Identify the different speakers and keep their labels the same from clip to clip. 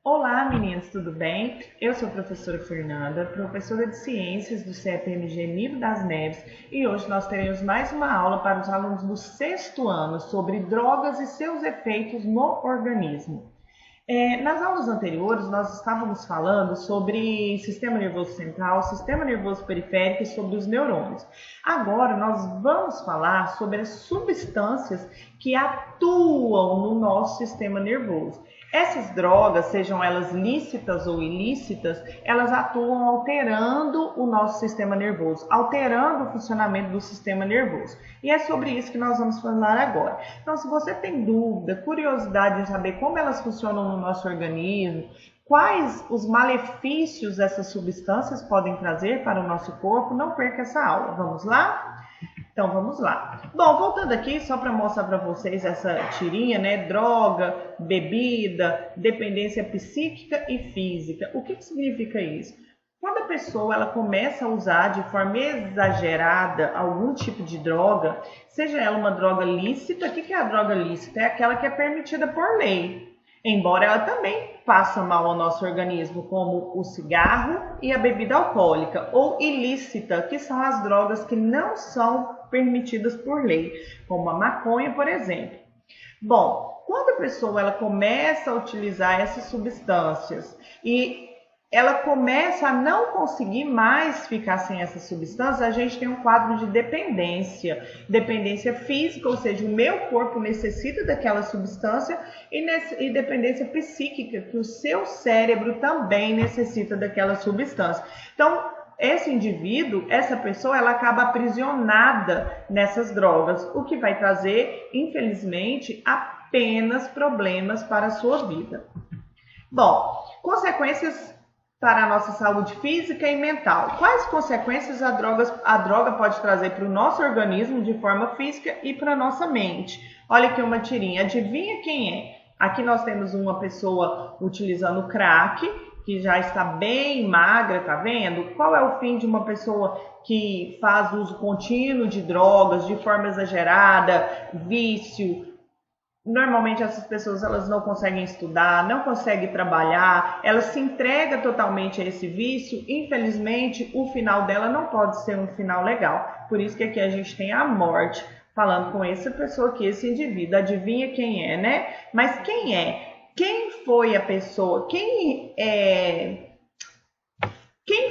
Speaker 1: Olá, meninas, tudo bem? Eu sou a professora Fernanda, professora de Ciências do CEPMG Nivo das Neves, e hoje nós teremos mais uma aula para os alunos do sexto ano sobre drogas e seus efeitos no organismo. Nas aulas anteriores, nós estávamos falando sobre sistema nervoso central, sistema nervoso periférico e sobre os neurônios. Agora, nós vamos falar sobre as substâncias que atuam no nosso sistema nervoso. Essas drogas, sejam elas lícitas ou ilícitas, elas atuam alterando o nosso sistema nervoso, alterando o funcionamento do sistema nervoso. E é sobre isso que nós vamos falar agora. Então, se você tem dúvida, curiosidade em saber como elas funcionam no nosso organismo, quais os malefícios essas substâncias podem trazer para o nosso corpo, não perca essa aula. Vamos lá? Então, vamos lá. Bom, voltando aqui, só para mostrar para vocês essa tirinha, né? Droga, bebida, dependência psíquica e física. O que significa isso? Quando a pessoa ela começa a usar de forma exagerada algum tipo de droga, seja ela uma droga lícita, o que é a droga lícita? É aquela que é permitida por lei. Embora ela também faça mal ao nosso organismo, como o cigarro e a bebida alcoólica, ou ilícita, que são as drogas que não são permitidas por lei, como a maconha, por exemplo. Bom, quando a pessoa ela começa a utilizar essas substâncias e ela começa a não conseguir mais ficar sem essas substâncias, a gente tem um quadro de dependência. Dependência física, ou seja, o meu corpo necessita daquela substância, e dependência psíquica, que o seu cérebro também necessita daquela substância. Então, esse indivíduo, essa pessoa, ela acaba aprisionada nessas drogas, o que vai trazer, infelizmente, apenas problemas para a sua vida. Bom, consequências para a nossa saúde física e mental. Quais consequências a droga pode trazer para o nosso organismo de forma física e para a nossa mente? Olha aqui uma tirinha, adivinha quem é? Aqui nós temos uma pessoa utilizando crack, que já está bem magra, tá vendo? Qual é o fim de uma pessoa que faz uso contínuo de drogas, de forma exagerada, vício? Normalmente essas pessoas elas não conseguem estudar, não conseguem trabalhar, ela se entrega totalmente a esse vício. Infelizmente, o final dela não pode ser um final legal. Por isso que aqui a gente tem a morte, falando com essa pessoa aqui, esse indivíduo. Adivinha quem é, né? Mas quem é? Quem foi a pessoa? Quem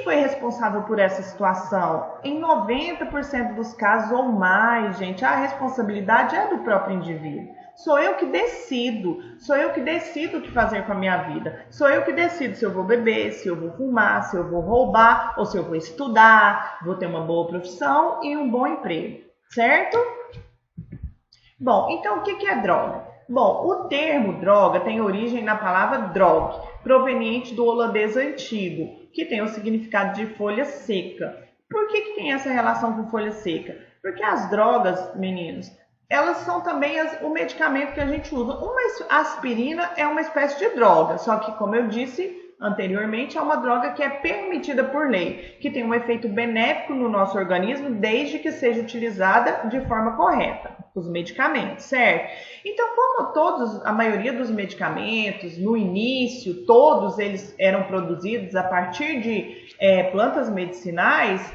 Speaker 1: foi responsável por essa situação? Em 90% dos casos ou mais, gente, a responsabilidade é do próprio indivíduo. Sou eu que decido o que fazer com a minha vida. Sou eu que decido se eu vou beber, se eu vou fumar, se eu vou roubar, ou se eu vou estudar, vou ter uma boa profissão e um bom emprego, certo? Bom, então o que é droga? Bom, o termo droga tem origem na palavra drog, proveniente do holandês antigo, que tem o significado de folha seca. Por que tem essa relação com folha seca? Porque as drogas, meninos, elas são também o medicamento que a gente usa. Uma aspirina é uma espécie de droga, só que, como eu disse anteriormente, é uma droga que é permitida por lei, que tem um efeito benéfico no nosso organismo desde que seja utilizada de forma correta, os medicamentos, certo? Então, como a maioria dos medicamentos, no início, todos eles eram produzidos a partir de plantas medicinais,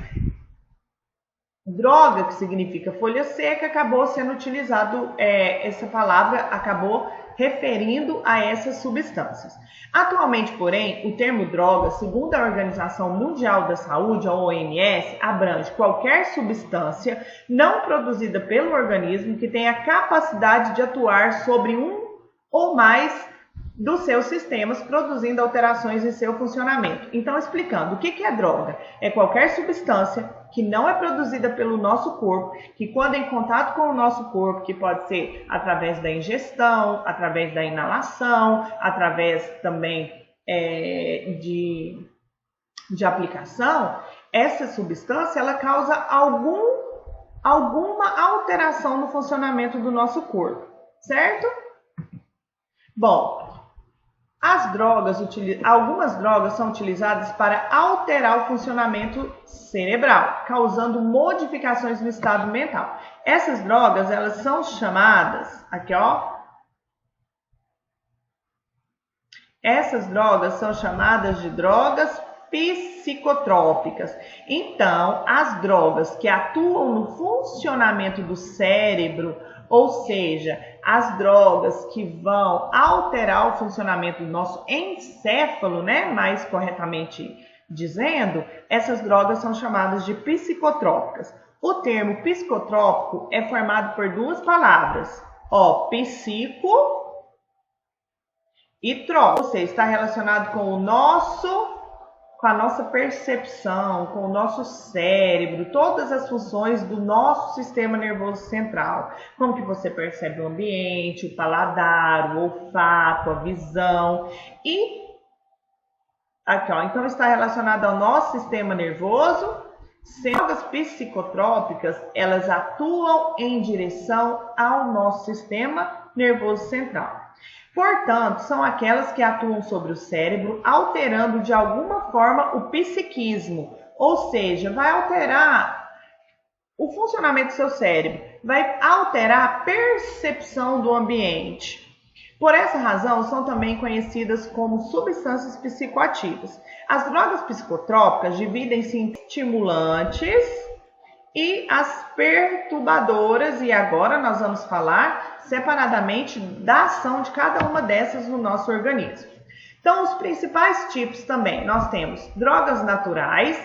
Speaker 1: droga, que significa folha seca, acabou sendo utilizado, essa palavra acabou referindo a essas substâncias. Atualmente, porém, o termo droga, segundo a Organização Mundial da Saúde, a OMS, abrange qualquer substância não produzida pelo organismo que tenha capacidade de atuar sobre um ou mais dos seus sistemas, produzindo alterações em seu funcionamento. Então, explicando, o que é droga? É qualquer substância que não é produzida pelo nosso corpo, que quando em contato com o nosso corpo, que pode ser através da ingestão, através da inalação, através também de aplicação, essa substância ela causa alguma alteração no funcionamento do nosso corpo, certo? Bom, algumas drogas são utilizadas para alterar o funcionamento cerebral, causando modificações no estado mental. Essas drogas, elas são chamadas, aqui ó, Essas drogas são chamadas de drogas psicotrópicas. Então, as drogas que atuam no funcionamento do cérebro, ou seja, as drogas que vão alterar o funcionamento do nosso encéfalo, né, mais corretamente dizendo, essas drogas são chamadas de psicotrópicas. O termo psicotrópico é formado por duas palavras, psico e trópico, ou seja, está relacionado com com a nossa percepção, com o nosso cérebro, todas as funções do nosso sistema nervoso central. Como que você percebe o ambiente, o paladar, o olfato, a visão. E aqui, então está relacionado ao nosso sistema nervoso. Drogas psicotrópicas, elas atuam em direção ao nosso sistema nervoso central. Portanto, são aquelas que atuam sobre o cérebro, alterando de alguma forma o psiquismo, ou seja, vai alterar o funcionamento do seu cérebro, vai alterar a percepção do ambiente. Por essa razão, são também conhecidas como substâncias psicoativas. As drogas psicotrópicas dividem-se em estimulantes e as perturbadoras, e agora nós vamos falar separadamente da ação de cada uma dessas no nosso organismo. Então, os principais tipos também, nós temos drogas naturais.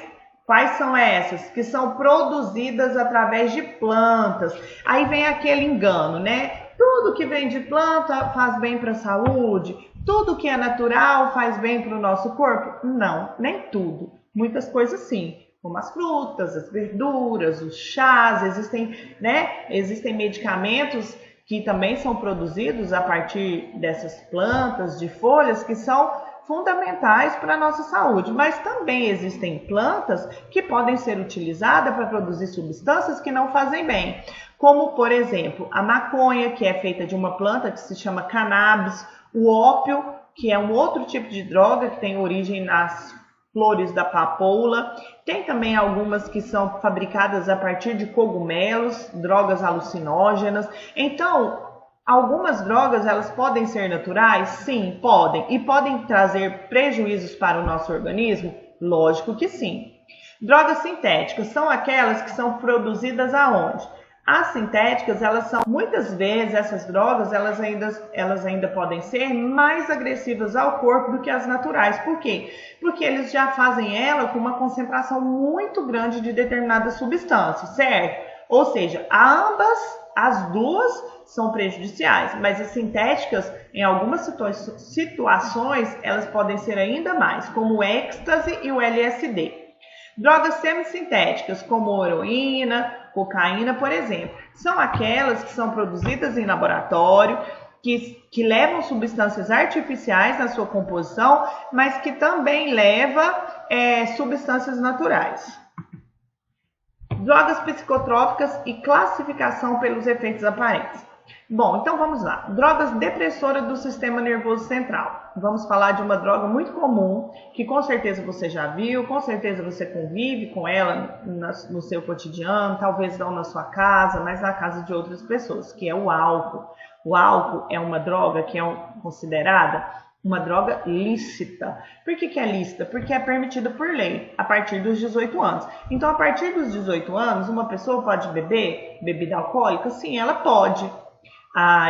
Speaker 1: Quais são essas? Que são produzidas através de plantas. Aí vem aquele engano, né? Tudo que vem de planta faz bem para a saúde, tudo que é natural faz bem para o nosso corpo? Não, nem tudo. Muitas coisas sim, como as frutas, as verduras, os chás, existem medicamentos que também são produzidos a partir dessas plantas, de folhas, que são fundamentais para a nossa saúde. Mas também existem plantas que podem ser utilizadas para produzir substâncias que não fazem bem. Como, por exemplo, a maconha, que é feita de uma planta que se chama cannabis, o ópio, que é um outro tipo de droga que tem origem nas flores da papoula. Tem também algumas que são fabricadas a partir de cogumelos, drogas alucinógenas. Então, algumas drogas, elas podem ser naturais? Sim, podem. E podem trazer prejuízos para o nosso organismo? Lógico que sim. Drogas sintéticas são aquelas que são produzidas aonde? As sintéticas, elas são, muitas vezes, essas drogas, elas ainda podem ser mais agressivas ao corpo do que as naturais. Por quê? Porque eles já fazem ela com uma concentração muito grande de determinadas substâncias, certo? Ou seja, as duas são prejudiciais, mas as sintéticas, em algumas situações, elas podem ser ainda mais, como o êxtase e o LSD. Drogas semissintéticas, como heroína, cocaína, por exemplo, são aquelas que são produzidas em laboratório, que levam substâncias artificiais na sua composição, mas que também levam substâncias naturais. Drogas psicotrópicas e classificação pelos efeitos aparentes. Bom, então vamos lá. Drogas depressoras do sistema nervoso central. Vamos falar de uma droga muito comum, que com certeza você já viu, com certeza você convive com ela no seu cotidiano, talvez não na sua casa, mas na casa de outras pessoas, que é o álcool. O álcool é uma droga que é considerada uma droga lícita. Por que é lícita? Porque é permitida por lei, a partir dos 18 anos. Então, a partir dos 18 anos, uma pessoa pode beber bebida alcoólica? Sim, ela pode.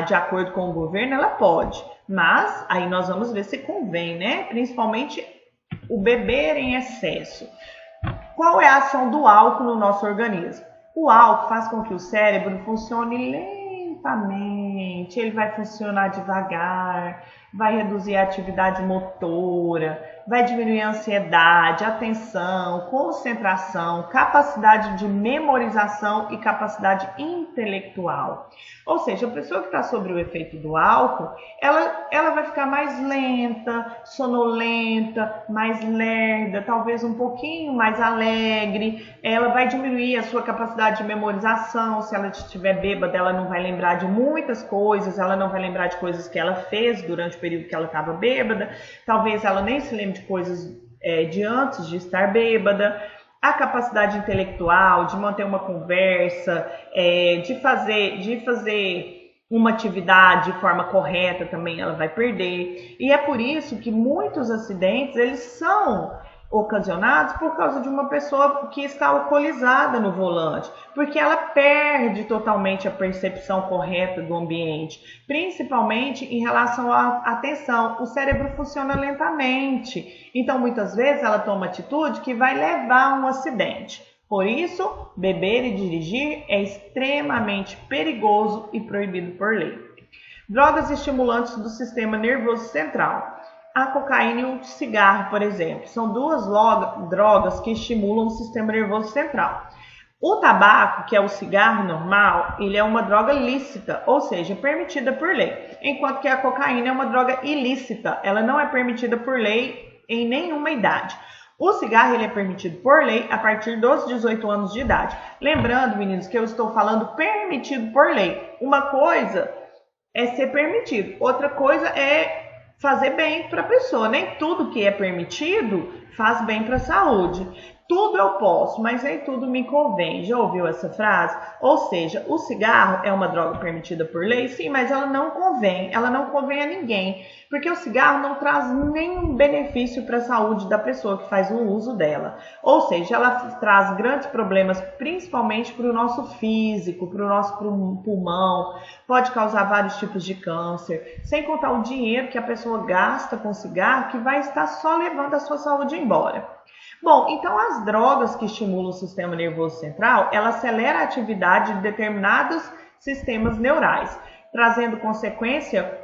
Speaker 1: De acordo com o governo, ela pode. Mas, aí nós vamos ver se convém, né? Principalmente o beber em excesso. Qual é a ação do álcool no nosso organismo? O álcool faz com que o cérebro funcione lentamente, ele vai funcionar devagar, vai reduzir a atividade motora, vai diminuir a ansiedade, atenção, concentração, capacidade de memorização e capacidade intelectual. Ou seja, a pessoa que está sob o efeito do álcool, ela vai ficar mais lenta, sonolenta, mais lerda, talvez um pouquinho mais alegre. Ela vai diminuir a sua capacidade de memorização. Se ela estiver bêbada, ela não vai lembrar de muitas coisas, ela não vai lembrar de coisas que ela fez durante o período que ela estava bêbada. Talvez ela nem se lembre de coisas de antes de estar bêbada. A capacidade intelectual, de manter uma conversa, de fazer uma atividade de forma correta também ela vai perder. E é por isso que muitos acidentes eles são ocasionados por causa de uma pessoa que está alcoolizada no volante, porque ela perde totalmente a percepção correta do ambiente, principalmente em relação à atenção. O cérebro funciona lentamente, então muitas vezes ela toma atitude que vai levar a um acidente. Por isso, beber e dirigir é extremamente perigoso e proibido por lei. Drogas estimulantes do sistema nervoso central. A cocaína e o cigarro, por exemplo, são duas drogas que estimulam o sistema nervoso central. O tabaco, que é o cigarro normal, ele é uma droga lícita, ou seja, permitida por lei, enquanto que a cocaína é uma droga ilícita, ela não é permitida por lei em nenhuma idade. O cigarro ele é permitido por lei a partir dos 18 anos de idade. Lembrando, meninos, que eu estou falando permitido por lei. Uma coisa é ser permitido, outra coisa é fazer bem para a pessoa. Nem tudo que é permitido faz bem para a saúde. Tudo eu posso, mas nem tudo me convém. Já ouviu essa frase? Ou seja, o cigarro é uma droga permitida por lei, sim, mas ela não convém a ninguém, porque o cigarro não traz nenhum benefício para a saúde da pessoa que faz o uso dela. Ou seja, ela traz grandes problemas, principalmente para o nosso físico, para o nosso pulmão, pode causar vários tipos de câncer, sem contar o dinheiro que a pessoa gasta com cigarro, que vai estar só levando a sua saúde embora. Bom, então as drogas que estimulam o sistema nervoso central, ela acelera a atividade de determinados sistemas neurais, trazendo consequência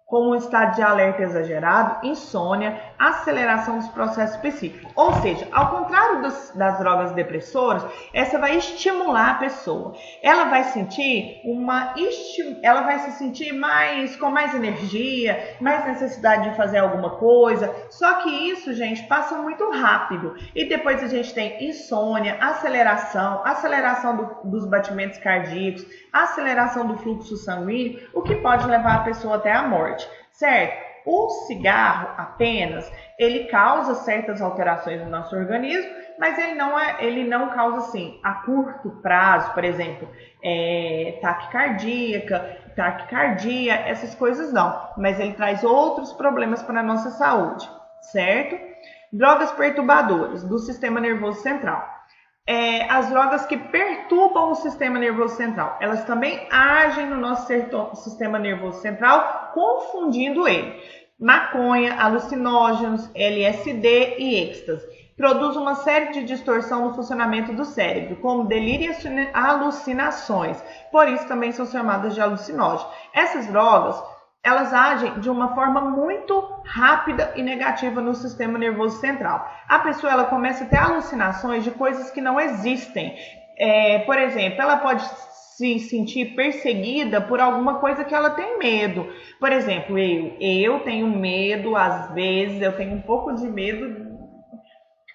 Speaker 1: como um estado de alerta exagerado, insônia, aceleração dos processos psíquicos. Ou seja, ao contrário das drogas depressoras, essa vai estimular a pessoa. Ela vai sentir ela vai se sentir com mais energia, mais necessidade de fazer alguma coisa. Só que isso, gente, passa muito rápido. E depois a gente tem insônia, aceleração dos batimentos cardíacos, aceleração do fluxo sanguíneo, o que pode levar a pessoa até a morte. Certo? O cigarro apenas, ele causa certas alterações no nosso organismo, mas ele não causa assim, a curto prazo, por exemplo, taquicardia, essas coisas não. Mas ele traz outros problemas para a nossa saúde, certo? Drogas perturbadoras do sistema nervoso central. As drogas que perturbam o sistema nervoso central, elas também agem no nosso sistema nervoso central, confundindo ele. Maconha, alucinógenos, LSD e êxtase. Produz uma série de distorção no funcionamento do cérebro, como delírio e alucinações. Por isso também são chamadas de alucinógenos. Essas drogas, elas agem de uma forma muito rápida e negativa no sistema nervoso central. A pessoa ela começa a ter alucinações de coisas que não existem. Por exemplo, ela pode se sentir perseguida por alguma coisa que ela tem medo. Por exemplo, eu tenho medo, às vezes, eu tenho um pouco de medo.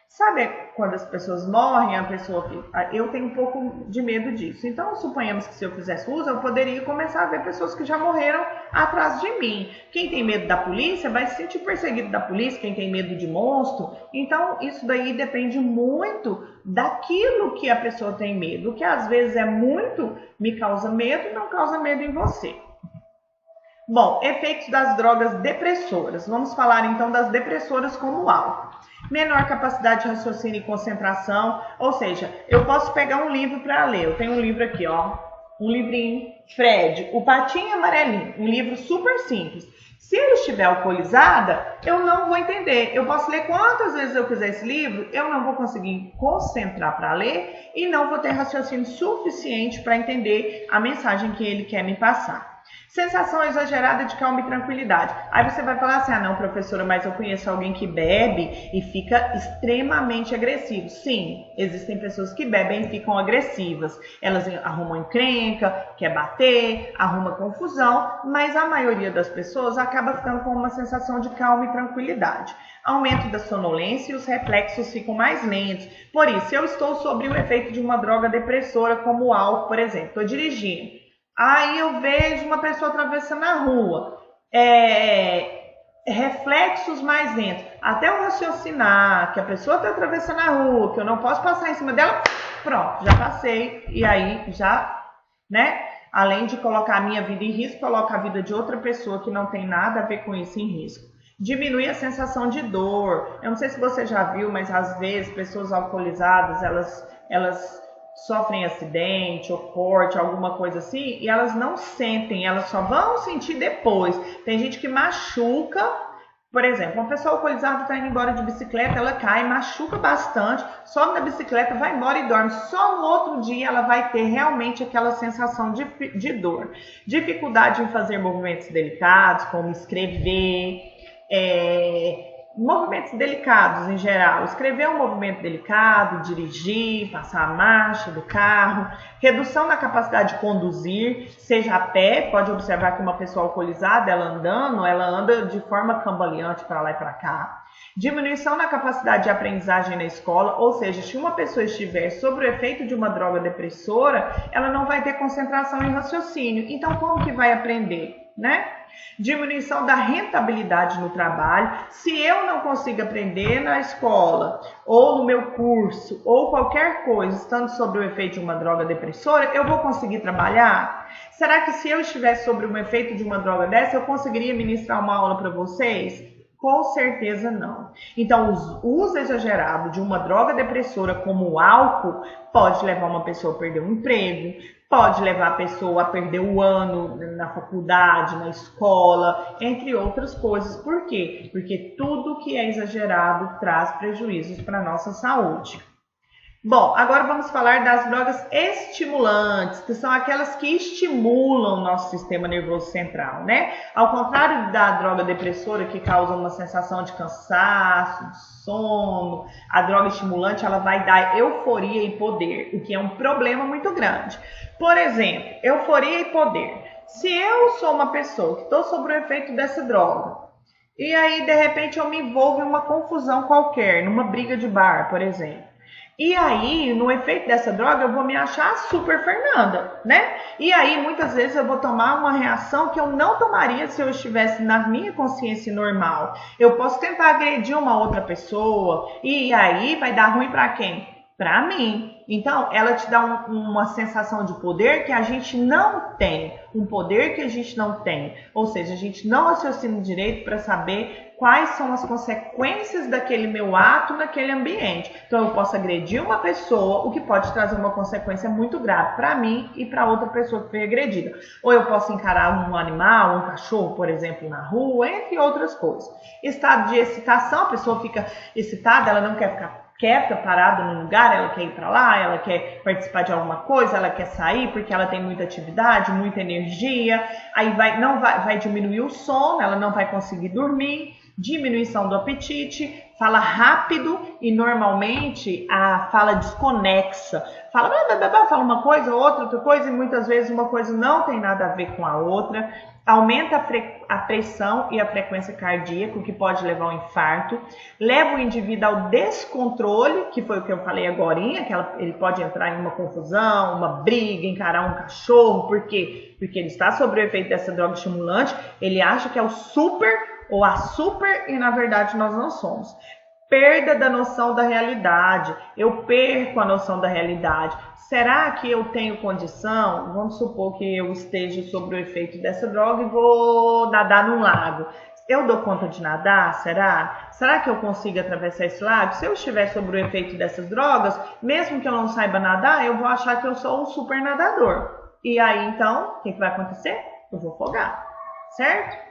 Speaker 1: Sabe quando as pessoas morrem, eu tenho um pouco de medo disso. Então, suponhamos que se eu fizesse uso, eu poderia começar a ver pessoas que já morreram atrás de mim. Quem tem medo da polícia vai se sentir perseguido da polícia, quem tem medo de monstro. Então, isso daí depende muito daquilo que a pessoa tem medo. O que às vezes me causa medo, não causa medo em você. Bom, efeitos das drogas depressoras. Vamos falar então das depressoras como o álcool. Menor capacidade de raciocínio e concentração, ou seja, eu posso pegar um livro para ler. Eu tenho um livro aqui, ó, um livrinho, Fred, o Patinho Amarelinho, um livro super simples. Se eu estiver alcoolizada, eu não vou entender. Eu posso ler quantas vezes eu quiser esse livro, eu não vou conseguir concentrar para ler e não vou ter raciocínio suficiente para entender a mensagem que ele quer me passar. Sensação exagerada de calma e tranquilidade. Aí você vai falar assim, não, professora, mas eu conheço alguém que bebe e fica extremamente agressivo. Sim, existem pessoas que bebem e ficam agressivas. Elas arrumam encrenca, quer bater, arruma confusão, mas a maioria das pessoas acaba ficando com uma sensação de calma e tranquilidade. Aumento da sonolência e os reflexos ficam mais lentos. Por isso, eu estou sob o efeito de uma droga depressora como o álcool, por exemplo. Estou dirigindo. Aí eu vejo uma pessoa atravessando a rua, reflexos mais lentos, até eu raciocinar que a pessoa está atravessando a rua, que eu não posso passar em cima dela, pronto, já passei, e aí já, né, Além de colocar a minha vida em risco, coloca a vida de outra pessoa que não tem nada a ver com isso em risco. Diminui a sensação de dor. Eu não sei se você já viu, mas às vezes pessoas alcoolizadas, elas sofrem acidente ou corte, alguma coisa assim, e elas não sentem, elas só vão sentir depois. Tem gente que machuca, por exemplo, uma pessoa alcoolizada está indo embora de bicicleta, ela cai, machuca bastante, sobe na bicicleta, vai embora e dorme. Só no outro dia ela vai ter realmente aquela sensação de dor. Dificuldade em fazer movimentos delicados, como escrever, movimentos delicados em geral. Escrever é um movimento delicado, dirigir, passar a marcha do carro, redução na capacidade de conduzir, seja a pé. Pode observar que uma pessoa alcoolizada, ela anda de forma cambaleante para lá e para cá. Diminuição na capacidade de aprendizagem na escola, ou seja, se uma pessoa estiver sob o efeito de uma droga depressora, ela não vai ter concentração em raciocínio. Então, como que vai aprender, né? Diminuição da rentabilidade no trabalho. Se eu não consigo aprender na escola, ou no meu curso, ou qualquer coisa, estando sob o efeito de uma droga depressora, eu vou conseguir trabalhar? Será que se eu estivesse sob o efeito de uma droga dessa, eu conseguiria ministrar uma aula para vocês? Com certeza não. Então, o uso exagerado de uma droga depressora como o álcool pode levar uma pessoa a perder um emprego, pode levar a pessoa a perder o ano na faculdade, na escola, entre outras coisas. Por quê? Porque tudo que é exagerado traz prejuízos para a nossa saúde. Bom, agora vamos falar das drogas estimulantes, que são aquelas que estimulam o nosso sistema nervoso central, né? Ao contrário da droga depressora, que causa uma sensação de cansaço, de sono, a droga estimulante, ela vai dar euforia e poder, o que é um problema muito grande. Por exemplo, euforia e poder. Se eu sou uma pessoa que estou sob o efeito dessa droga, e aí de repente eu me envolvo em uma confusão qualquer, numa briga de bar, por exemplo, e aí, no efeito dessa droga, eu vou me achar super Fernanda, né? E aí, muitas vezes, eu vou tomar uma reação que eu não tomaria se eu estivesse na minha consciência normal. Eu posso tentar agredir uma outra pessoa, e aí vai dar ruim para quem? Para mim. Então, ela te dá uma sensação de poder que a gente não tem. Um poder que a gente não tem. Ou seja, a gente não raciocina direito para saber quais são as consequências daquele meu ato naquele ambiente. Então, eu posso agredir uma pessoa, o que pode trazer uma consequência muito grave para mim e para outra pessoa que foi agredida. Ou eu posso encarar um animal, um cachorro, por exemplo, na rua, entre outras coisas. Estado de excitação, a pessoa fica excitada, ela não quer ficar quieta, parada no lugar, ela quer ir para lá, ela quer participar de alguma coisa, ela quer sair porque ela tem muita atividade, muita energia, aí vai diminuir o sono, ela não vai conseguir dormir, diminuição do apetite, fala rápido e normalmente a fala desconexa, fala uma coisa, outra coisa, e muitas vezes uma coisa não tem nada a ver com a outra. Aumenta a pressão e a frequência cardíaca, o que pode levar ao infarto. Leva o indivíduo ao descontrole, que foi o que eu falei agorinha, que ele pode entrar em uma confusão, uma briga, encarar um cachorro. Por quê? Porque ele está sob o efeito dessa droga estimulante, ele acha que é o super ou a super e na verdade nós não somos. Perda da noção da realidade. Eu perco a noção da realidade. Será que eu tenho condição? Vamos supor que eu esteja sob o efeito dessa droga e vou nadar num lago. Eu dou conta de nadar? Será? Será que eu consigo atravessar esse lago? Se eu estiver sob o efeito dessas drogas, mesmo que eu não saiba nadar, eu vou achar que eu sou um super nadador. E aí, então, o que vai acontecer? Eu vou afogar, certo?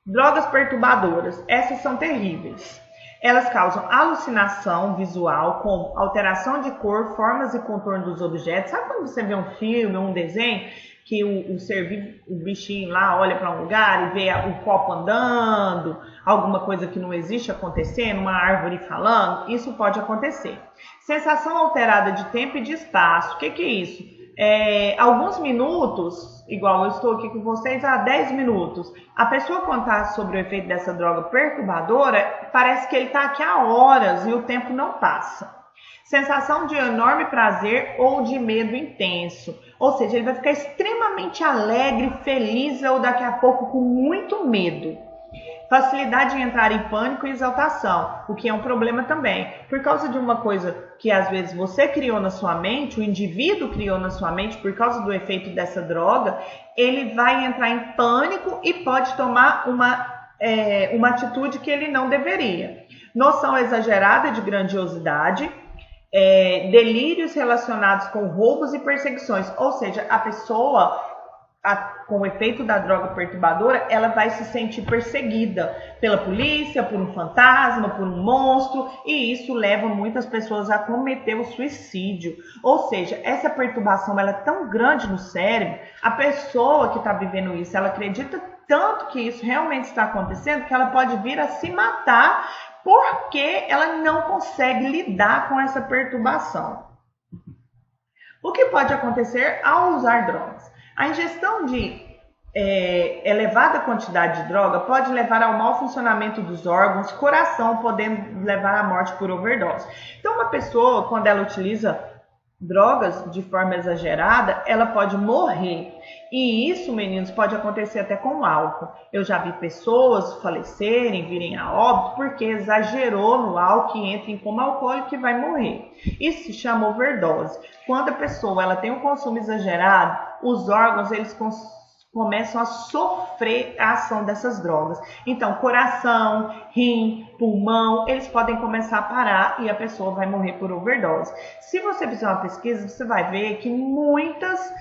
Speaker 1: Drogas perturbadoras. Essas são terríveis. Elas causam alucinação visual, com alteração de cor, formas e contorno dos objetos. Sabe quando você vê um filme ou um desenho que o bichinho lá olha para um lugar e vê o copo andando, alguma coisa que não existe acontecendo, uma árvore falando? Isso pode acontecer. Sensação alterada de tempo e de espaço. O que é isso? Alguns minutos, igual eu estou aqui com vocês há 10 minutos, a pessoa quando está sob o efeito dessa droga perturbadora, parece que ele está aqui há horas e o tempo não passa. Sensação de enorme prazer ou de medo intenso, ou seja, ele vai ficar extremamente alegre, feliz ou daqui a pouco com muito medo. Facilidade em entrar em pânico e exaltação, o que é um problema também. Por causa de uma coisa que às vezes você criou na sua mente, o indivíduo criou na sua mente por causa do efeito dessa droga, ele vai entrar em pânico e pode tomar uma atitude que ele não deveria. Noção exagerada de grandiosidade, delírios relacionados com roubos e perseguições, ou seja, a pessoa com o efeito da droga perturbadora, ela vai se sentir perseguida pela polícia, por um fantasma, por um monstro, e isso leva muitas pessoas a cometer o suicídio. Ou seja, essa perturbação ela é tão grande no cérebro, a pessoa que está vivendo isso, ela acredita tanto que isso realmente está acontecendo, que ela pode vir a se matar porque ela não consegue lidar com essa perturbação. O que pode acontecer ao usar drogas? A ingestão de elevada quantidade de droga pode levar ao mau funcionamento dos órgãos, coração podendo levar à morte por overdose. Então, uma pessoa, quando ela utiliza drogas de forma exagerada, ela pode morrer. E isso, meninos, pode acontecer até com álcool. Eu já vi pessoas falecerem, virem a óbito, porque exagerou no álcool e entra em coma alcoólico e vai morrer. Isso se chama overdose. Quando a pessoa ela tem um consumo exagerado, os órgãos eles começam a sofrer a ação dessas drogas. Então, coração, rim, pulmão, eles podem começar a parar e a pessoa vai morrer por overdose. Se você fizer uma pesquisa, você vai ver que muitas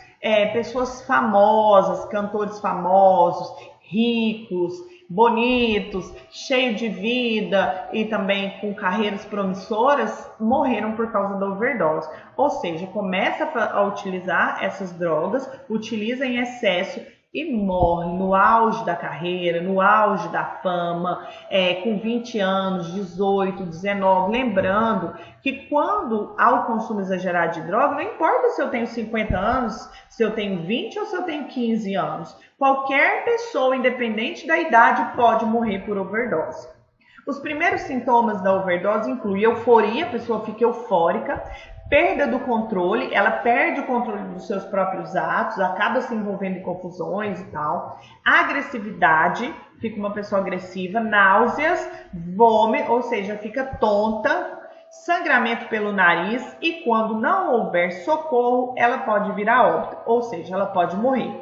Speaker 1: pessoas famosas, cantores famosos, ricos, bonitos, cheios de vida e também com carreiras promissoras, morreram por causa da overdose. Ou seja, começa a utilizar essas drogas, utiliza em excesso e morre no auge da carreira, no auge da fama, com 20 anos, 18, 19. Lembrando que quando há o consumo exagerado de droga, não importa se eu tenho 50 anos, se eu tenho 20 ou se eu tenho 15 anos. Qualquer pessoa, independente da idade, pode morrer por overdose. Os primeiros sintomas da overdose incluem euforia, a pessoa fica eufórica, perda do controle, ela perde o controle dos seus próprios atos, acaba se envolvendo em confusões e tal. Agressividade, fica uma pessoa agressiva, náuseas, vômito, ou seja, fica tonta, sangramento pelo nariz e quando não houver socorro, ela pode vir a óbito, ou seja, ela pode morrer.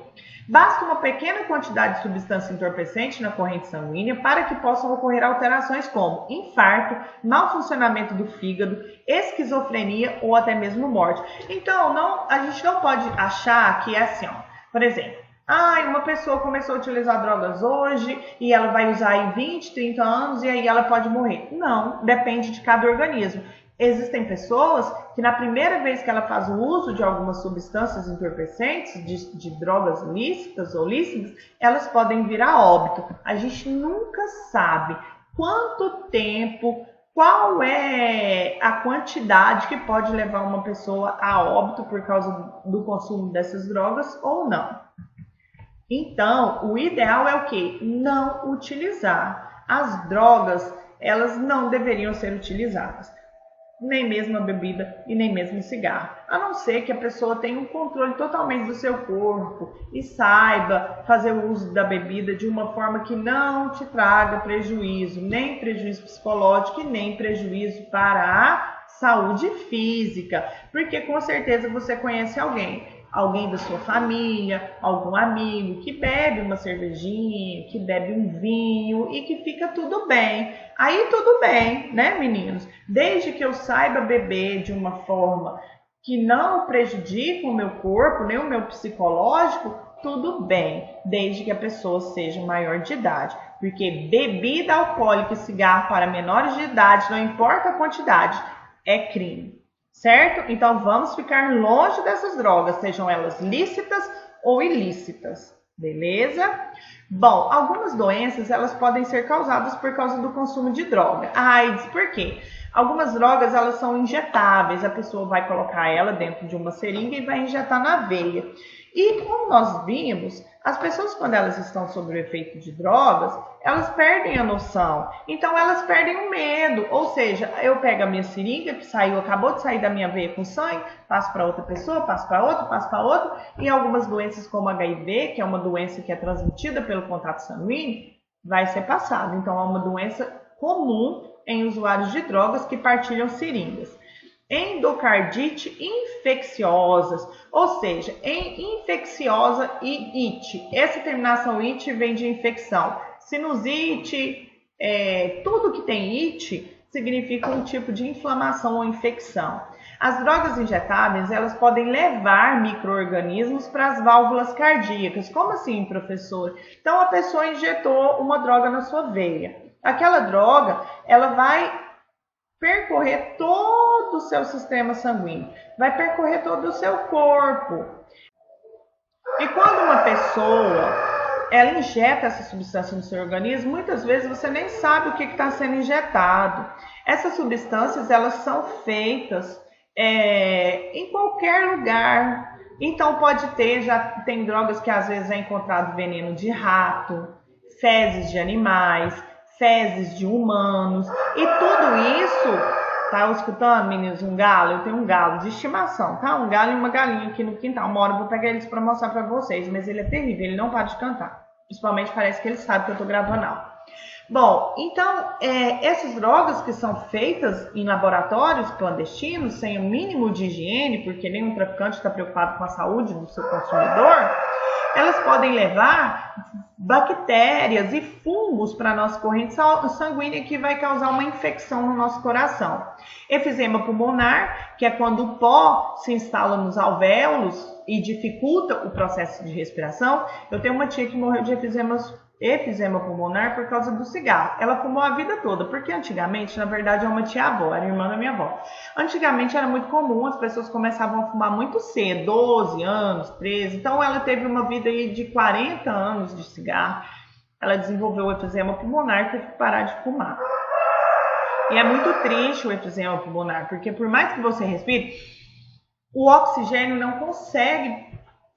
Speaker 1: Basta uma pequena quantidade de substância entorpecente na corrente sanguínea para que possam ocorrer alterações como infarto, mau funcionamento do fígado, esquizofrenia ou até mesmo morte. Então, a gente não pode achar que é assim, ó. Por exemplo, uma pessoa começou a utilizar drogas hoje e ela vai usar em 20, 30 anos e aí ela pode morrer. Não, depende de cada organismo. Existem pessoas que na primeira vez que ela faz o uso de algumas substâncias entorpecentes, de drogas lícitas ou lícitas, elas podem vir a óbito. A gente nunca sabe quanto tempo, qual é a quantidade que pode levar uma pessoa a óbito por causa do consumo dessas drogas ou não. Então, o ideal é o quê? Não utilizar. As drogas, elas não deveriam ser utilizadas. Nem mesmo a bebida e nem mesmo o cigarro. A não ser que a pessoa tenha um controle totalmente do seu corpo e saiba fazer o uso da bebida de uma forma que não te traga prejuízo, nem prejuízo psicológico e nem prejuízo para a saúde física. Porque com certeza você conhece alguém da sua família, algum amigo que bebe uma cervejinha, que bebe um vinho e que fica tudo bem. Aí tudo bem, né, meninos? Desde que eu saiba beber de uma forma que não prejudique o meu corpo, nem o meu psicológico, tudo bem, desde que a pessoa seja maior de idade. Porque bebida alcoólica e cigarro para menores de idade, não importa a quantidade, é crime. Certo? Então vamos ficar longe dessas drogas, sejam elas lícitas ou ilícitas, beleza? Bom, algumas doenças elas podem ser causadas por causa do consumo de droga. AIDS, por quê? Algumas drogas elas são injetáveis, a pessoa vai colocar ela dentro de uma seringa e vai injetar na veia. E como nós vimos, as pessoas quando elas estão sob o efeito de drogas, elas perdem a noção. Então elas perdem o medo. Ou seja, eu pego a minha seringa que acabou de sair da minha veia com sangue, passo para outra pessoa, passo para outra, passo para outra. E algumas doenças como HIV, que é uma doença que é transmitida pelo contato sanguíneo, vai ser passado. Então, é uma doença comum em usuários de drogas que partilham seringas. Endocardite infecciosas, ou seja, infecciosa e it. Essa terminação it vem de infecção. Sinusite, tudo que tem it significa um tipo de inflamação ou infecção. As drogas injetáveis, elas podem levar micro-organismos para as válvulas cardíacas. Como assim, professor? Então, a pessoa injetou uma droga na sua veia. Aquela droga, ela vai percorrer todo o seu sistema sanguíneo, vai percorrer todo o seu corpo. E quando uma pessoa ela injeta essa substância no seu organismo, muitas vezes você nem sabe o que está sendo injetado. Essas substâncias, elas são feitas em qualquer lugar. Então pode ter, já tem drogas que às vezes é encontrado veneno de rato, fezes de animais, fezes de humanos, e tudo isso, tá escutando, meninos, um galo? Eu tenho um galo de estimação, tá? Um galo e uma galinha aqui no quintal. Uma hora eu vou pegar eles para mostrar para vocês, mas ele é terrível, ele não para de cantar. Principalmente parece que ele sabe que eu tô gravando algo. Bom, então, essas drogas que são feitas em laboratórios clandestinos, sem o mínimo de higiene, porque nenhum traficante está preocupado com a saúde do seu consumidor, elas podem levar bactérias e fungos para a nossa corrente sanguínea, que vai causar uma infecção no nosso coração. Efizema pulmonar, que é quando o pó se instala nos alvéolos e dificulta o processo de respiração. Eu tenho uma tia que morreu de efizema pulmonar por causa do cigarro. Ela fumou a vida toda, porque antigamente, na verdade, é uma tia-avó, era irmã da minha avó. Antigamente era muito comum, as pessoas começavam a fumar muito cedo, 12 anos, 13. Então ela teve uma vida aí de 40 anos de cigarro. Ela desenvolveu o efizema pulmonar e teve que parar de fumar. E é muito triste o efizema pulmonar, porque por mais que você respire, o oxigênio não consegue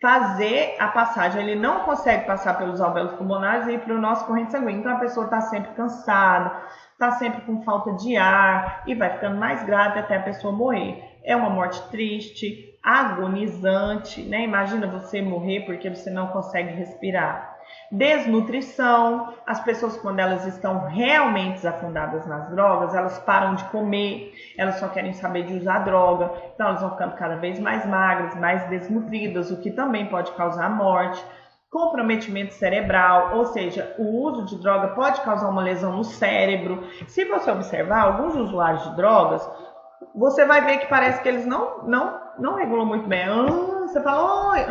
Speaker 1: fazer a passagem, ele não consegue passar pelos alvéolos pulmonares e ir para o nosso corrente sanguínea. Então a pessoa está sempre cansada, está sempre com falta de ar e vai ficando mais grave até a pessoa morrer. É uma morte triste, agonizante, né? Imagina você morrer porque você não consegue respirar. Desnutrição, as pessoas quando elas estão realmente afundadas nas drogas, elas param de comer, elas só querem saber de usar droga, então elas vão ficando cada vez mais magras, mais desnutridas, o que também pode causar morte. Comprometimento cerebral, ou seja, o uso de droga pode causar uma lesão no cérebro. Se você observar alguns usuários de drogas, você vai ver que parece que eles não regulam muito bem. Você fala, oi,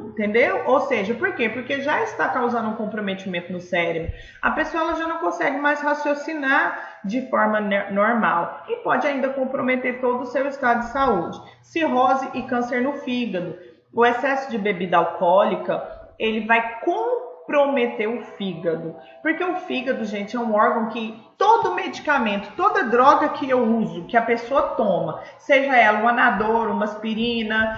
Speaker 1: entendeu? Ou seja, por quê? Porque já está causando um comprometimento no cérebro. A pessoa ela já não consegue mais raciocinar de forma normal e pode ainda comprometer todo o seu estado de saúde. Cirrose e câncer no fígado. O excesso de bebida alcoólica, ele vai comprometer o fígado. Porque o fígado, gente, é um órgão que todo medicamento, toda droga que eu uso, que a pessoa toma, seja ela um anador, uma aspirina,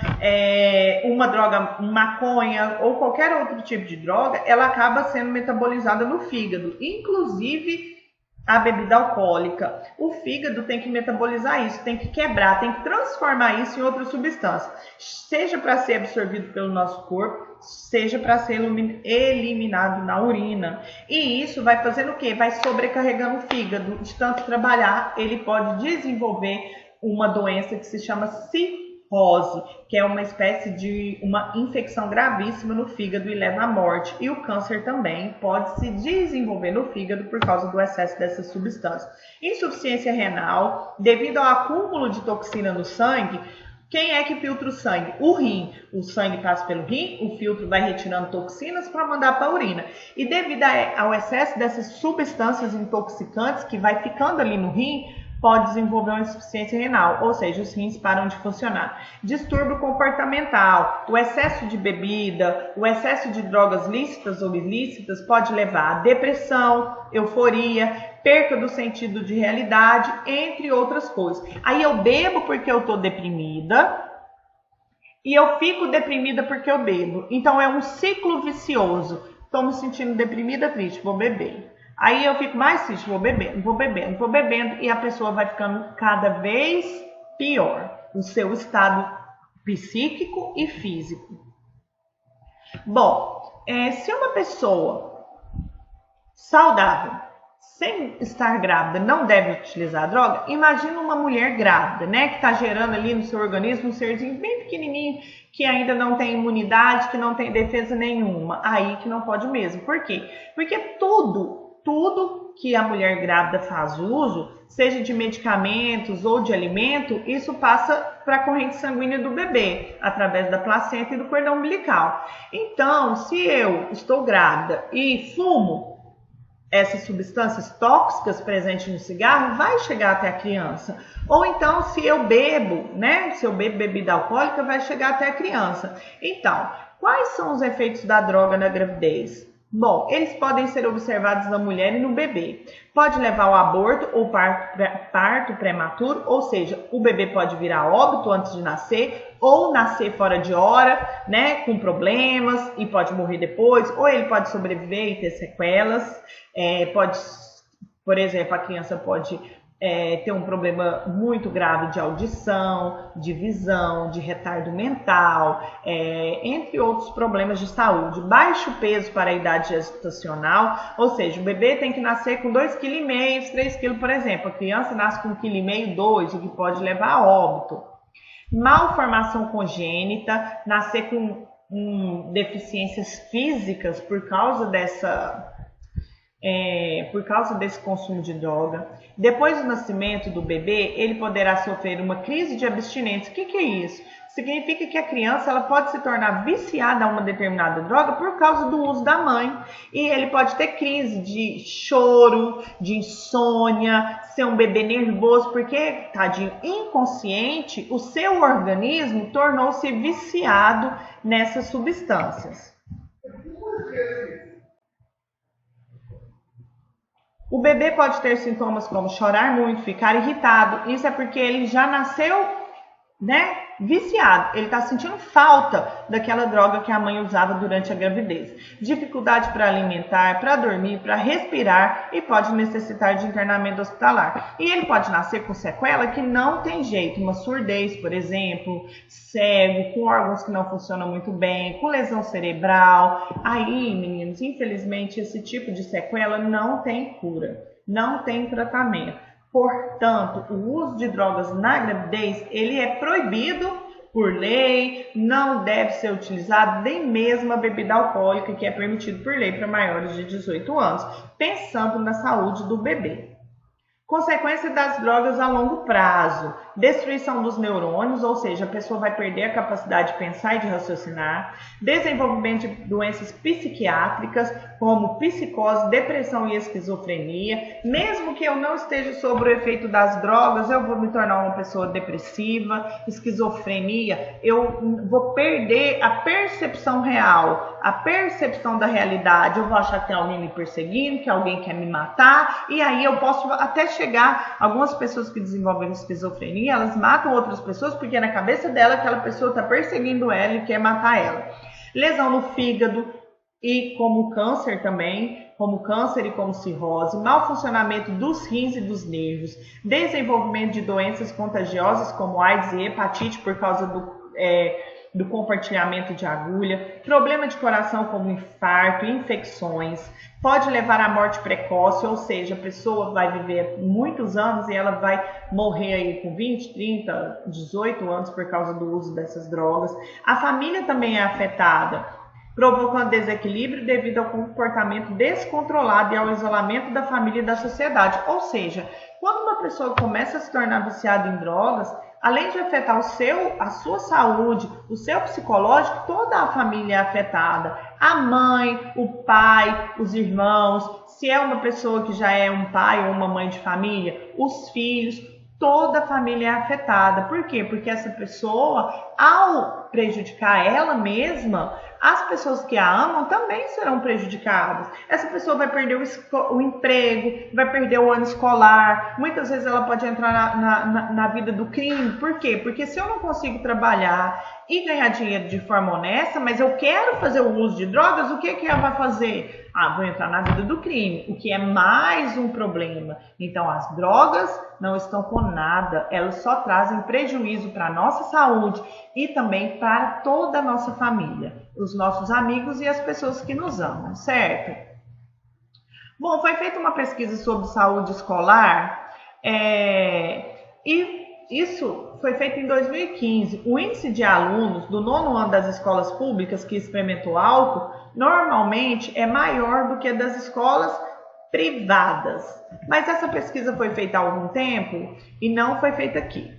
Speaker 1: uma droga, maconha ou qualquer outro tipo de droga, ela acaba sendo metabolizada no fígado, inclusive a bebida alcoólica. O fígado tem que metabolizar isso, tem que quebrar, tem que transformar isso em outra substância, seja para ser absorvido pelo nosso corpo, seja para ser eliminado na urina. E isso vai fazendo o quê? Vai sobrecarregando o fígado. De tanto trabalhar, ele pode desenvolver uma doença que se chama cirrose, que é uma espécie de uma infecção gravíssima no fígado e leva à morte. E o câncer também pode se desenvolver no fígado por causa do excesso dessa substância. Insuficiência renal, devido ao acúmulo de toxina no sangue. Quem é que filtra o sangue? O rim. O sangue passa pelo rim, o filtro vai retirando toxinas para mandar para a urina. E devido ao excesso dessas substâncias intoxicantes que vai ficando ali no rim, pode desenvolver uma insuficiência renal, ou seja, os rins param de funcionar. Distúrbio comportamental, o excesso de bebida, o excesso de drogas lícitas ou ilícitas pode levar a depressão, euforia, perca do sentido de realidade, entre outras coisas. Aí eu bebo porque eu estou deprimida e eu fico deprimida porque eu bebo. Então é um ciclo vicioso. Estou me sentindo deprimida, triste, vou beber. Aí eu fico mais triste, vou bebendo, e a pessoa vai ficando cada vez pior, o seu estado psíquico e físico. Bom, se uma pessoa saudável, sem estar grávida, não deve utilizar droga. Imagina uma mulher grávida, né, que está gerando ali no seu organismo um serzinho bem pequenininho, que ainda não tem imunidade, que não tem defesa nenhuma. Aí que não pode mesmo. Por quê? Porque tudo que a mulher grávida faz uso, seja de medicamentos ou de alimento, isso passa para a corrente sanguínea do bebê, através da placenta e do cordão umbilical. Então, se eu estou grávida e fumo essas substâncias tóxicas presentes no cigarro, vai chegar até a criança. Ou então, se eu bebo, né? Se eu bebo bebida alcoólica, vai chegar até a criança. Então, quais são os efeitos da droga na gravidez? Bom, eles podem ser observados na mulher e no bebê. Pode levar ao aborto ou parto prematuro, ou seja, o bebê pode virar óbito antes de nascer, ou nascer fora de hora, né, com problemas e pode morrer depois, ou ele pode sobreviver e ter sequelas. Por exemplo, a criança pode ter um problema muito grave de audição, de visão, de retardo mental, entre outros problemas de saúde. Baixo peso para a idade gestacional, ou seja, o bebê tem que nascer com 2,5 kg, 3 kg, por exemplo. A criança nasce com 1,5 kg, 2 kg, o que pode levar a óbito. Malformação congênita, nascer com deficiências físicas por causa desse consumo de droga. Depois do nascimento do bebê, ele poderá sofrer uma crise de abstinência. O que é isso? Significa que a criança ela pode se tornar viciada a uma determinada droga por causa do uso da mãe. E ele pode ter crise de choro, de insônia, ser um bebê nervoso, porque, tadinho, inconsciente, o seu organismo tornou-se viciado nessas substâncias. O bebê pode ter sintomas como chorar muito, ficar irritado. Isso é porque ele já nasceu, né, viciado. Ele está sentindo falta daquela droga que a mãe usava durante a gravidez. Dificuldade para alimentar, para dormir, para respirar e pode necessitar de internamento hospitalar. E ele pode nascer com sequela que não tem jeito. Uma surdez, por exemplo, cego, com órgãos que não funcionam muito bem, com lesão cerebral. Aí, meninos, infelizmente, esse tipo de sequela não tem cura, não tem tratamento. Portanto, o uso de drogas na gravidez, ele é proibido por lei, não deve ser utilizado nem mesmo a bebida alcoólica, que é permitido por lei para maiores de 18 anos, pensando na saúde do bebê. Consequência das drogas a longo prazo: destruição dos neurônios, ou seja, a pessoa vai perder a capacidade de pensar e de raciocinar, desenvolvimento de doenças psiquiátricas, como psicose, depressão e esquizofrenia. Mesmo que eu não esteja sob o efeito das drogas, eu vou me tornar uma pessoa depressiva, esquizofrenia, eu vou perder a percepção real, a percepção da realidade, eu vou achar que tem alguém me perseguindo, que alguém quer me matar, e aí eu posso até chegar, algumas pessoas que desenvolvem esquizofrenia, elas matam outras pessoas porque na cabeça dela aquela pessoa está perseguindo ela e quer matar ela. Lesão no fígado e como câncer também, como câncer e como cirrose, mau funcionamento dos rins e dos nervos, desenvolvimento de doenças contagiosas como AIDS e hepatite por causa do compartilhamento de agulha, problema de coração como infarto, infecções, pode levar à morte precoce, ou seja, a pessoa vai viver muitos anos e ela vai morrer aí com 20, 30, 18 anos por causa do uso dessas drogas. A família também é afetada, provocando desequilíbrio devido ao comportamento descontrolado e ao isolamento da família e da sociedade. Ou seja, quando uma pessoa começa a se tornar viciada em drogas, além de afetar a sua saúde, o seu psicológico, toda a família é afetada. A mãe, o pai, os irmãos, se é uma pessoa que já é um pai ou uma mãe de família, os filhos, toda a família é afetada. Por quê? Porque essa pessoa, ao prejudicar ela mesma, as pessoas que a amam também serão prejudicadas. Essa pessoa vai perder o emprego, vai perder o ano escolar, muitas vezes ela pode entrar na vida do crime. Por quê? Porque se eu não consigo trabalhar e ganhar dinheiro de forma honesta, mas eu quero fazer o uso de drogas, o que ela vai fazer? Vou entrar na vida do crime, o que é mais um problema. Então, as drogas não estão com nada, elas só trazem prejuízo para a nossa saúde e também para toda a nossa família, os nossos amigos e as pessoas que nos amam, certo? Bom, foi feita uma pesquisa sobre saúde escolar e isso foi feito em 2015. O índice de alunos do 9º ano das escolas públicas que experimentou álcool normalmente é maior do que das escolas privadas. Mas essa pesquisa foi feita há algum tempo e não foi feita aqui.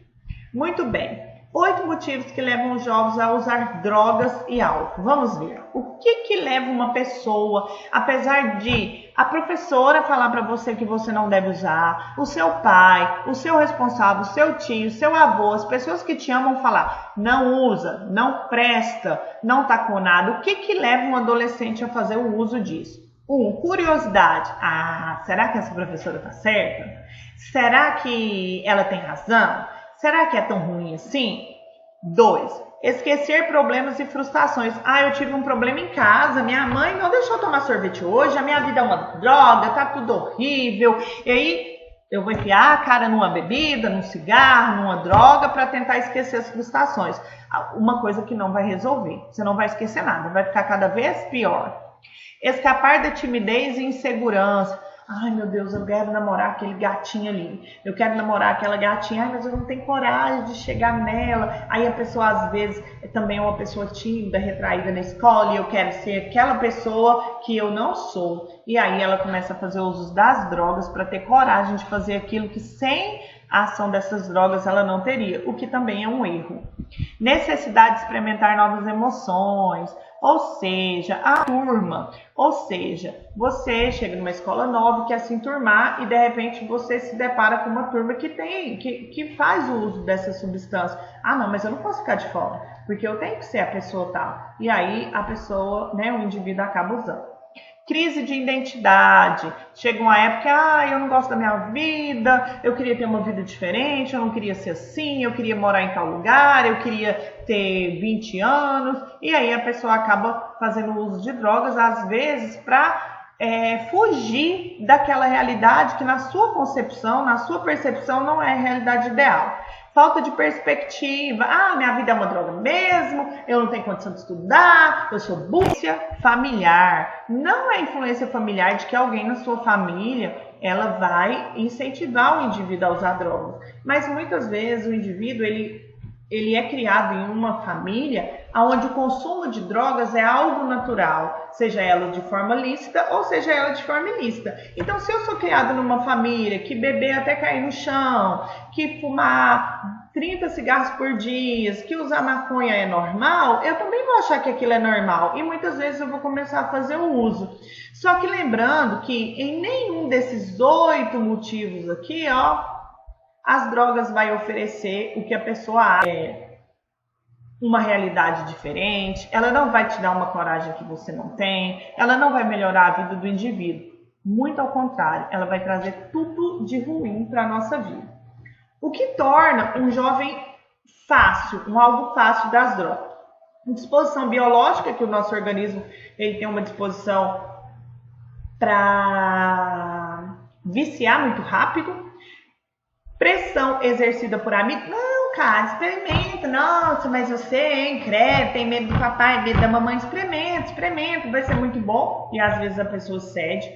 Speaker 1: Muito bem. 8 motivos que levam os jovens a usar drogas e álcool. Vamos ver. O que leva uma pessoa, apesar de a professora falar para você que você não deve usar, o seu pai, o seu responsável, o seu tio, o seu avô, as pessoas que te amam falar, não usa, não presta, não tá com nada. O que leva um adolescente a fazer o uso disso? 1. Curiosidade. Será que essa professora tá certa? Será que ela tem razão? Será que é tão ruim assim? 2. Esquecer problemas e frustrações. Eu tive um problema em casa, minha mãe não deixou eu tomar sorvete hoje, a minha vida é uma droga, tá tudo horrível. E aí eu vou enfiar a cara numa bebida, num cigarro, numa droga para tentar esquecer as frustrações. Uma coisa que não vai resolver. Você não vai esquecer nada, vai ficar cada vez pior. Escapar da timidez e insegurança. Ai, meu Deus, eu quero namorar aquele gatinho ali. Eu quero namorar aquela gatinha. Mas eu não tenho coragem de chegar nela. Aí a pessoa, às vezes, também é uma pessoa tímida, retraída na escola. E eu quero ser aquela pessoa que eu não sou. E aí ela começa a fazer uso das drogas para ter coragem de fazer aquilo que sem a ação dessas drogas ela não teria. O que também é um erro. Necessidade de experimentar novas emoções. Ou seja, a turma, você chega numa escola nova, quer se enturmar e de repente você se depara com uma turma que faz o uso dessa substância. Não, mas eu não posso ficar de fora, porque eu tenho que ser a pessoa tal. E aí a pessoa, o indivíduo acaba usando. Crise de identidade. Chega uma época, eu não gosto da minha vida, eu queria ter uma vida diferente, eu não queria ser assim, eu queria morar em tal lugar, eu queria ter 20 anos. E aí a pessoa acaba fazendo uso de drogas, às vezes, para fugir daquela realidade que na sua concepção, na sua percepção, não é a realidade ideal. Falta de perspectiva. Minha vida é uma droga mesmo, eu não tenho condição de estudar, eu sou influência familiar. Não é influência familiar de que alguém na sua família ela vai incentivar o indivíduo a usar drogas. Mas muitas vezes o indivíduo ele é criado em uma família onde o consumo de drogas é algo natural, seja ela de forma lícita ou seja ela de forma ilícita. Então, se eu sou criado numa família que beber até cair no chão, que fumar 30 cigarros por dia, que usar maconha é normal, eu também vou achar que aquilo é normal e muitas vezes eu vou começar a fazer o uso. Só que lembrando que em nenhum desses 8 motivos aqui, as drogas vai oferecer o que a pessoa uma realidade diferente, ela não vai te dar uma coragem que você não tem, ela não vai melhorar a vida do indivíduo. Muito ao contrário, ela vai trazer tudo de ruim para a nossa vida. O que torna um jovem fácil, algo fácil das drogas? Disposição biológica, que o nosso organismo ele tem uma disposição para viciar muito rápido. Pressão exercida por amigos. Não, cara, experimenta. Nossa, mas você, credo, tem medo do papai, medo da mamãe. Experimenta, vai ser muito bom. E às vezes a pessoa cede.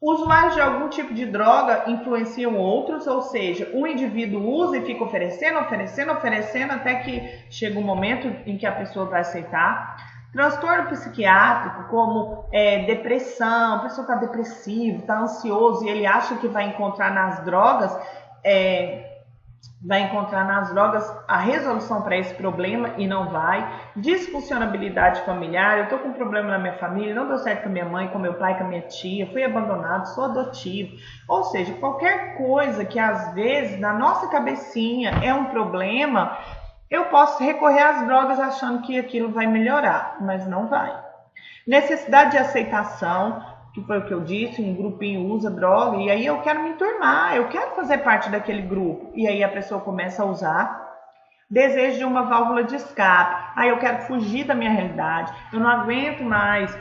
Speaker 1: Usuários de algum tipo de droga influenciam outros, ou seja, um indivíduo usa e fica oferecendo, até que chega um momento em que a pessoa vai aceitar. Transtorno psiquiátrico, como depressão, a pessoa está depressiva, está ansioso e ele acha que vai encontrar nas drogas a resolução para esse problema e não vai. Disfuncionabilidade familiar, eu estou com um problema na minha família, não deu certo com a minha mãe, com meu pai, com a minha tia, fui abandonado, sou adotivo. Ou seja, qualquer coisa que às vezes na nossa cabecinha é um problema, eu posso recorrer às drogas achando que aquilo vai melhorar, mas não vai. Necessidade de aceitação, que foi o que eu disse, um grupinho usa droga e aí eu quero me enturmar, eu quero fazer parte daquele grupo. E aí a pessoa começa a usar. Desejo de uma válvula de escape. Eu quero fugir da minha realidade, eu não aguento mais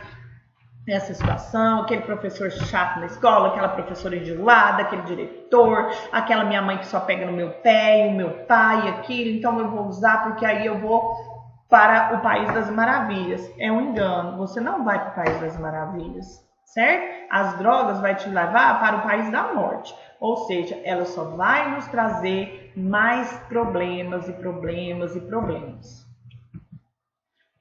Speaker 1: essa situação, aquele professor chato na escola, aquela professora enjoada, aquele diretor, aquela minha mãe que só pega no meu pé, e o meu pai, aquilo, então eu vou usar porque aí eu vou para o País das Maravilhas. É um engano, você não vai para o País das Maravilhas. certo? As drogas vai te levar para o país da morte, ou seja, ela só vai nos trazer mais problemas e problemas e problemas.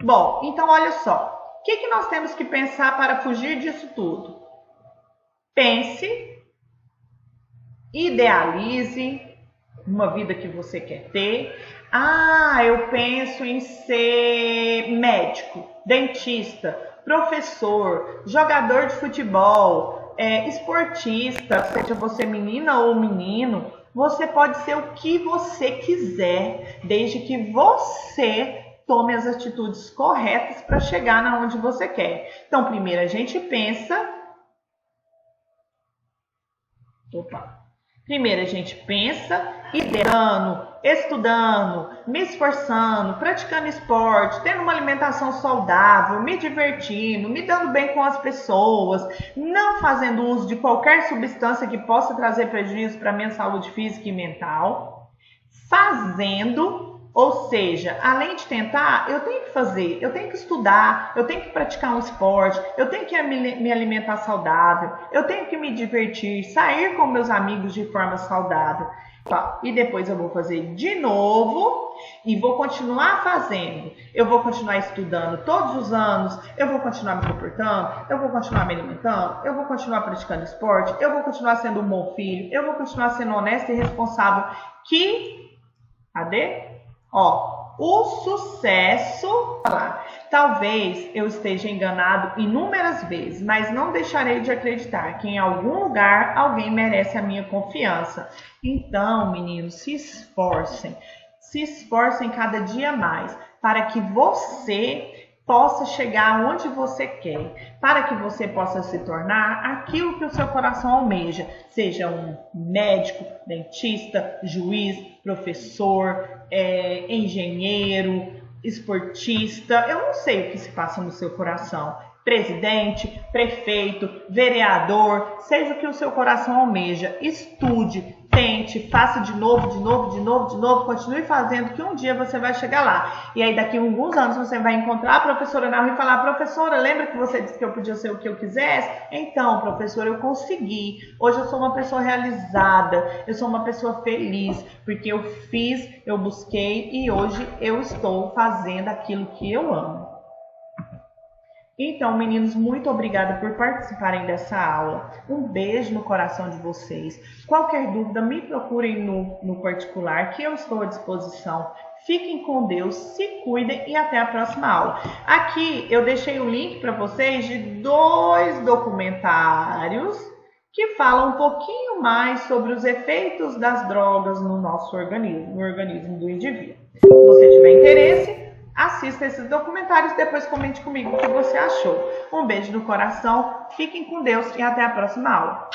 Speaker 1: Bom, então olha só, o que nós temos que pensar para fugir disso tudo? Pense, idealize uma vida que você quer ter. Eu penso em ser médico, dentista, professor, jogador de futebol, esportista, seja você menina ou menino, você pode ser o que você quiser, desde que você tome as atitudes corretas para chegar na onde você quer. Então, primeiro a gente pensa... Primeiro a gente pensa, ideando, estudando, me esforçando, praticando esporte, tendo uma alimentação saudável, me divertindo, me dando bem com as pessoas, não fazendo uso de qualquer substância que possa trazer prejuízo para a minha saúde física e mental, fazendo... Ou seja, além de tentar, eu tenho que fazer, eu tenho que estudar, eu tenho que praticar um esporte, eu tenho que me alimentar saudável, eu tenho que me divertir, sair com meus amigos de forma saudável. E depois eu vou fazer de novo e vou continuar fazendo. Eu vou continuar estudando todos os anos, eu vou continuar me comportando, eu vou continuar me alimentando, eu vou continuar praticando esporte, eu vou continuar sendo um bom filho, eu vou continuar sendo honesto e responsável. O sucesso, talvez eu esteja enganado inúmeras vezes, mas não deixarei de acreditar que em algum lugar alguém merece a minha confiança. Então, meninos, se esforcem cada dia mais para que você possa chegar onde você quer, para que você possa se tornar aquilo que o seu coração almeja, seja um médico, dentista, juiz, professor, engenheiro, esportista, eu não sei o que se passa no seu coração, presidente, prefeito, vereador, seja o que o seu coração almeja, estude, tente, faça de novo, continue fazendo, que um dia você vai chegar lá. E aí daqui a alguns anos você vai encontrar a professora na rua e falar: professora, lembra que você disse que eu podia ser o que eu quisesse? Então, professora, eu consegui. Hoje eu sou uma pessoa realizada, eu sou uma pessoa feliz, porque eu fiz, eu busquei e hoje eu estou fazendo aquilo que eu amo. Então, meninos, muito obrigada por participarem dessa aula. Um beijo no coração de vocês. Qualquer dúvida, me procurem no particular, que eu estou à disposição. Fiquem com Deus, se cuidem e até a próxima aula. Aqui eu deixei o link para vocês de 2 documentários que falam um pouquinho mais sobre os efeitos das drogas no nosso organismo, no organismo do indivíduo. Se você tiver interesse, assista esses documentários e depois comente comigo o que você achou. Um beijo no coração, fiquem com Deus e até a próxima aula.